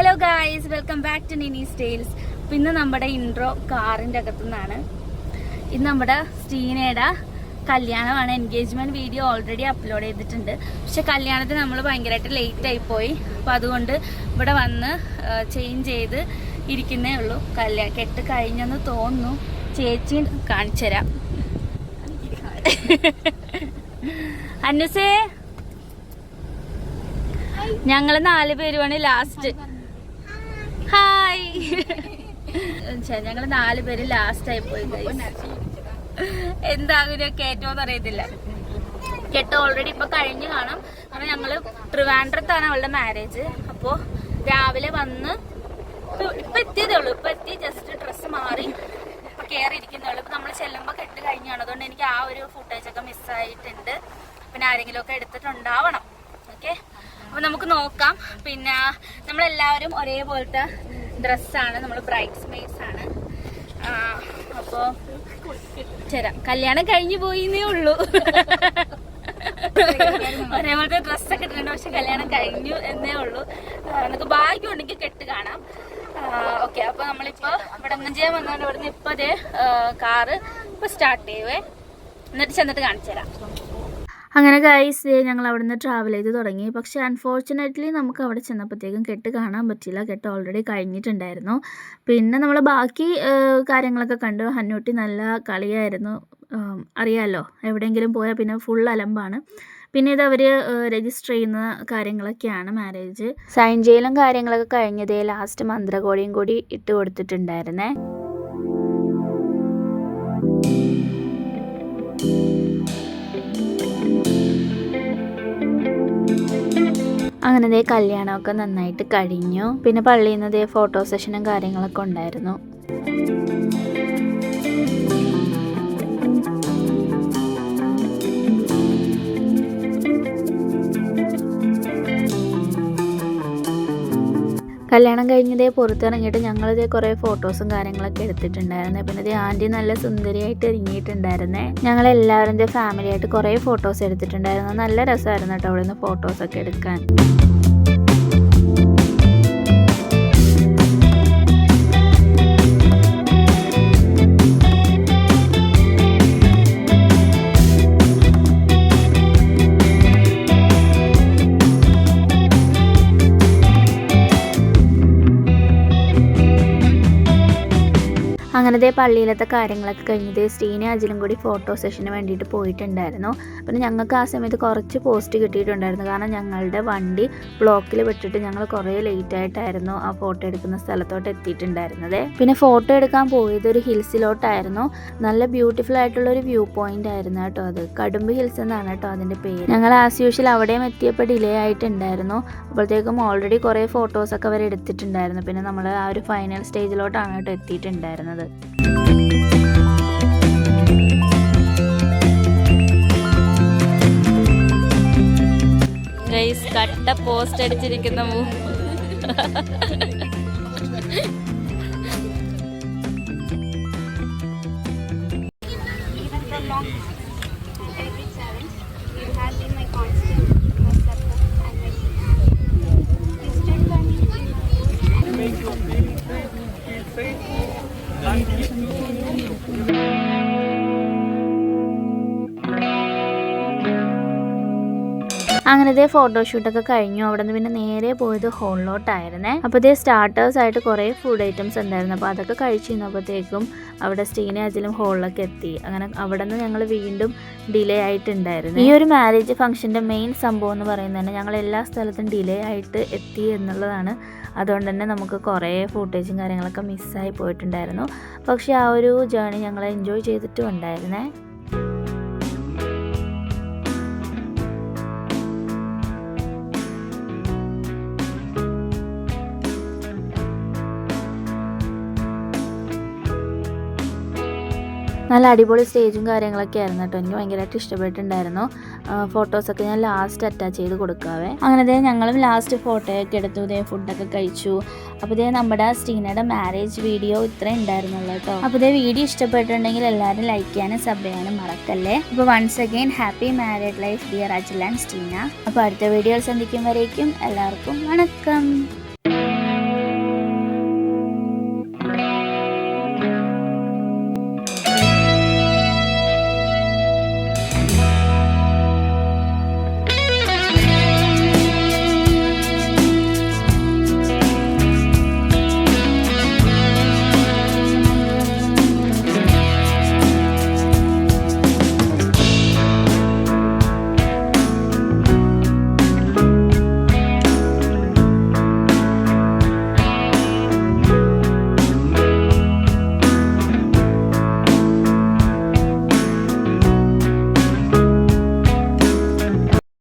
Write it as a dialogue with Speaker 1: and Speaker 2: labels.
Speaker 1: Hello guys, welcome back to Ninnie's tales. അപ്പോൾ ഇന്ന് നമ്മുടെ ഇൻട്രോ കാറിൻ്റെ അകത്തു നിന്നാണ്. ഇന്ന് നമ്മുടെ സ്റ്റീനയുടെ കല്യാണമാണ്. എൻഗേജ്മെൻറ്റ് വീഡിയോ ഓൾറെഡി അപ്ലോഡ് ചെയ്തിട്ടുണ്ട്. പക്ഷെ കല്യാണത്തിന് നമ്മൾ ഭയങ്കരമായിട്ട് ലേറ്റ് ആയിപ്പോയി. അപ്പോൾ അതുകൊണ്ട് ഇവിടെ വന്ന് ചേഞ്ച് ചെയ്ത് ഇരിക്കുന്നേ ഉള്ളൂ. കെട്ട് കഴിഞ്ഞെന്ന് തോന്നുന്നു. ചേച്ചി കാണിച്ചു തരാം. അന്നുസേ, ഞങ്ങള് 4 പേരുമാണ് ലാസ്റ്റ്. ഹായ്. ഞങ്ങള് 4 പേര് ലാസ്റ്റ് ആയി പോയി. എന്താകും കേറ്റോന്ന് അറിയത്തില്ല. കെട്ട് ഓൾറെഡി ഇപ്പൊ കഴിഞ്ഞു കാണാം. കാരണം ഞങ്ങള് ട്രിവാൻഡ്രത്താണ് അവളുടെ മാരേജ്. അപ്പോ രാവിലെ വന്ന് ഇപ്പൊ എത്തിയതേ ഉള്ളൂ. ഇപ്പൊ എത്തി ജസ്റ്റ് ഡ്രസ്സ് മാറി ഇപ്പൊ കയറി ഇരിക്കുന്നേ ഉള്ളൂ. ഇപ്പൊ നമ്മള് ചെല്ലുമ്പോ കെട്ട് കഴിഞ്ഞാണ്. അതുകൊണ്ട് എനിക്ക് ആ ഒരു ഫുട്ടേജ് ഒക്കെ മിസ്സായിട്ടുണ്ട്. പിന്നെ ആരെങ്കിലും ഒക്കെ എടുത്തിട്ടുണ്ടാവണം. ഓക്കെ, അപ്പൊ നമുക്ക് നോക്കാം. പിന്നെ നമ്മളെല്ലാവരും ഒരേപോലത്തെ ഡ്രസ്സാണ്. നമ്മൾ ബ്രൈഡ്സ് മെയ്ഡ്സ് ആണ്. അപ്പോ കല്യാണം കഴിഞ്ഞു പോയിന്നേ ഉള്ളൂ. ഒരേപോലത്തെ ഡ്രസ്സൊക്കെ ഇട്ടിട്ടുണ്ട്. പക്ഷെ കല്യാണം കഴിഞ്ഞു എന്നേ ഉള്ളൂ. നമുക്ക് ഭാഗ്യം ഉണ്ടെങ്കിൽ കെട്ട് കാണാം. ഓക്കെ, അപ്പൊ നമ്മളിപ്പോ ഇവിടെ ചെയ്യാൻ വന്നതുകൊണ്ട് ഇവിടുന്ന് ഇപ്പൊ അതേ കാറ് ഇപ്പൊ സ്റ്റാർട്ട് ചെയ്യുവേ. എന്നിട്ട് ചെന്നിട്ട് കാണിച്ചു തരാം. അങ്ങനെ ഗൈസ്, ഞങ്ങൾ അവിടെ നിന്ന് ട്രാവൽ ചെയ്ത് തുടങ്ങി. പക്ഷേ അൺഫോർച്ചുനേറ്റ്ലി നമുക്ക് അവിടെ ചെന്നപ്പോഴത്തേക്കും കെട്ട് കാണാൻ പറ്റില്ല. കെട്ട് ഓൾറെഡി കഴിഞ്ഞിട്ടുണ്ടായിരുന്നു. പിന്നെ നമ്മൾ ബാക്കി കാര്യങ്ങളൊക്കെ കണ്ടു. ഹന്നൂട്ടി നല്ല കളിയായിരുന്നു. അറിയാമല്ലോ, എവിടെയെങ്കിലും പോയാൽ പിന്നെ ഫുൾ അലമ്പാണ്. പിന്നെ ഇത് അവർ രജിസ്റ്റർ ചെയ്യുന്ന കാര്യങ്ങളൊക്കെയാണ്. മാരേജ് സൈൻ ചെയ്യലും കാര്യങ്ങളൊക്കെ കഴിഞ്ഞതേ ലാസ്റ്റ് മന്ത്രകോടിയും കൂടി ഇട്ട് കൊടുത്തിട്ടുണ്ടായിരുന്നേ. അങ്ങനെ ദേ കല്യാണമൊക്കെ നന്നായിട്ട് കഴിഞ്ഞു. പിന്നെ പള്ളിയിൽ നിന്ന് ദേ ഫോട്ടോ സെഷനും കാര്യങ്ങളൊക്കെ ഉണ്ടായിരുന്നു. കല്യാണം കഴിഞ്ഞതേ പുറത്തിറങ്ങിയിട്ട് ഞങ്ങളിതേ കുറേ ഫോട്ടോസും കാര്യങ്ങളൊക്കെ എടുത്തിട്ടുണ്ടായിരുന്നേ. പിന്നെ ഇതേ ആൻറ്റി നല്ല സുന്ദരിയായിട്ട് ഇറങ്ങിയിട്ടുണ്ടായിരുന്നേ. ഞങ്ങളെല്ലാവരും ഇതേ ഫാമിലി ആയിട്ട് കുറേ ഫോട്ടോസ് എടുത്തിട്ടുണ്ടായിരുന്നു. നല്ല രസമായിരുന്നു കേട്ടോ അവിടെ നിന്ന് ഫോട്ടോസൊക്കെ എടുക്കാൻ. അങ്ങനത്തെ പള്ളിയിലത്തെ കാര്യങ്ങളൊക്കെ കഴിഞ്ഞത് സ്റ്റീനും അജിലും കൂടി ഫോട്ടോ സെഷന് വേണ്ടിയിട്ട് പോയിട്ടുണ്ടായിരുന്നു. പിന്നെ ഞങ്ങൾക്ക് ആ സമയത്ത് കുറച്ച് പോസ്റ്റ് കിട്ടിയിട്ടുണ്ടായിരുന്നു. കാരണം ഞങ്ങളുടെ വണ്ടി ബ്ലോക്കിൽ വിട്ടിട്ട് ഞങ്ങൾ കുറേ ലേറ്റ് ആയിട്ടായിരുന്നു ആ ഫോട്ടോ എടുക്കുന്ന സ്ഥലത്തോട്ട് എത്തിയിട്ടുണ്ടായിരുന്നത്. പിന്നെ ഫോട്ടോ എടുക്കാൻ പോയത് ഒരു ഹിൽസിലോട്ടായിരുന്നു. നല്ല ബ്യൂട്ടിഫുൾ ആയിട്ടുള്ളൊരു വ്യൂ പോയിന്റ് ആയിരുന്നു കേട്ടോ. അത് കടുമ്പ് ഹിൽസ് എന്നാണ് കേട്ടോ അതിൻ്റെ പേര്. ഞങ്ങൾ ആസ് യൂഷ്വൽ അവിടെയും എത്തിയപ്പോൾ ഡിലേ ആയിട്ടുണ്ടായിരുന്നു. അപ്പോഴത്തേക്കും ഓൾറെഡി കുറേ ഫോട്ടോസൊക്കെ അവർ എടുത്തിട്ടുണ്ടായിരുന്നു. പിന്നെ നമ്മൾ ആ ഒരു ഫൈനൽ സ്റ്റേജിലോട്ടാണ് കേട്ടോ എത്തിയിട്ടുണ്ടായിരുന്നത്. കട്ട പോസ്റ്റ് അടിച്ചിരിക്കുന്ന അങ്ങനത്തെ ഫോട്ടോഷൂട്ടൊക്കെ കഴിഞ്ഞു. അവിടെ നിന്ന് പിന്നെ നേരെ പോയത് ഹോളിലോട്ടായിരുന്നേ. അപ്പോൾ ഇതേ സ്റ്റാർട്ടേഴ്സായിട്ട് കുറേ ഫുഡ് ഐറ്റംസ് ഉണ്ടായിരുന്നു. അപ്പോൾ അതൊക്കെ കഴിച്ച് കഴിഞ്ഞപ്പോഴത്തേക്കും അവിടെ സ്റ്റീനും അജിലും ഹോളിലൊക്കെ എത്തി. അങ്ങനെ അവിടെ നിന്ന് ഞങ്ങൾ വീണ്ടും ഡിലേ ആയിട്ടുണ്ടായിരുന്നു. ഈ ഒരു മാരേജ് ഫംഗ്ഷൻ്റെ മെയിൻ സംഭവം എന്ന് പറയുന്നത് തന്നെ ഞങ്ങൾ എല്ലാ സ്ഥലത്തും ഡിലേ ആയിട്ട് എത്തി എന്നുള്ളതാണ്. അതുകൊണ്ട് തന്നെ നമുക്ക് കുറേ ഫുട്ടേജും കാര്യങ്ങളൊക്കെ മിസ്സായി പോയിട്ടുണ്ടായിരുന്നു. പക്ഷേ ആ ഒരു ജേർണി ഞങ്ങൾ എൻജോയ് ചെയ്തിട്ടും ഉണ്ടായിരുന്നേ. നല്ല അടിപൊളി സ്റ്റേജും കാര്യങ്ങളൊക്കെ ആയിരുന്നു കേട്ടോ. എനിക്ക് ഭയങ്കരമായിട്ട് ഇഷ്ടപ്പെട്ടിട്ടുണ്ടായിരുന്നു. ഫോട്ടോസൊക്കെ ഞാൻ ലാസ്റ്റ് അറ്റാച്ച് ചെയ്ത് കൊടുക്കാവേ. അങ്ങനെ ഞങ്ങളും ലാസ്റ്റ് ഫോട്ടോയൊക്കെ എടുത്തു. ഇതേ ഫുഡൊക്കെ കഴിച്ചു. അപ്പോൾ ഇതേ നമ്മുടെ സ്റ്റീനയുടെ മാരേജ് വീഡിയോ ഇത്രയും ഉണ്ടായിരുന്നുള്ളൂ കേട്ടോ. അപ്പോൾ ഇതേ വീഡിയോ ഇഷ്ടപ്പെട്ടിട്ടുണ്ടെങ്കിൽ എല്ലാവരും ലൈക്ക് ചെയ്യാനും സബ് ചെയ്യാനും മറക്കല്ലേ. അപ്പോൾ once again happy married life dear Ajil and Steena. അപ്പോൾ അടുത്ത വീഡിയോയിൽ സന്ധിക്കും വരേക്കും എല്ലാവർക്കും വണക്കം.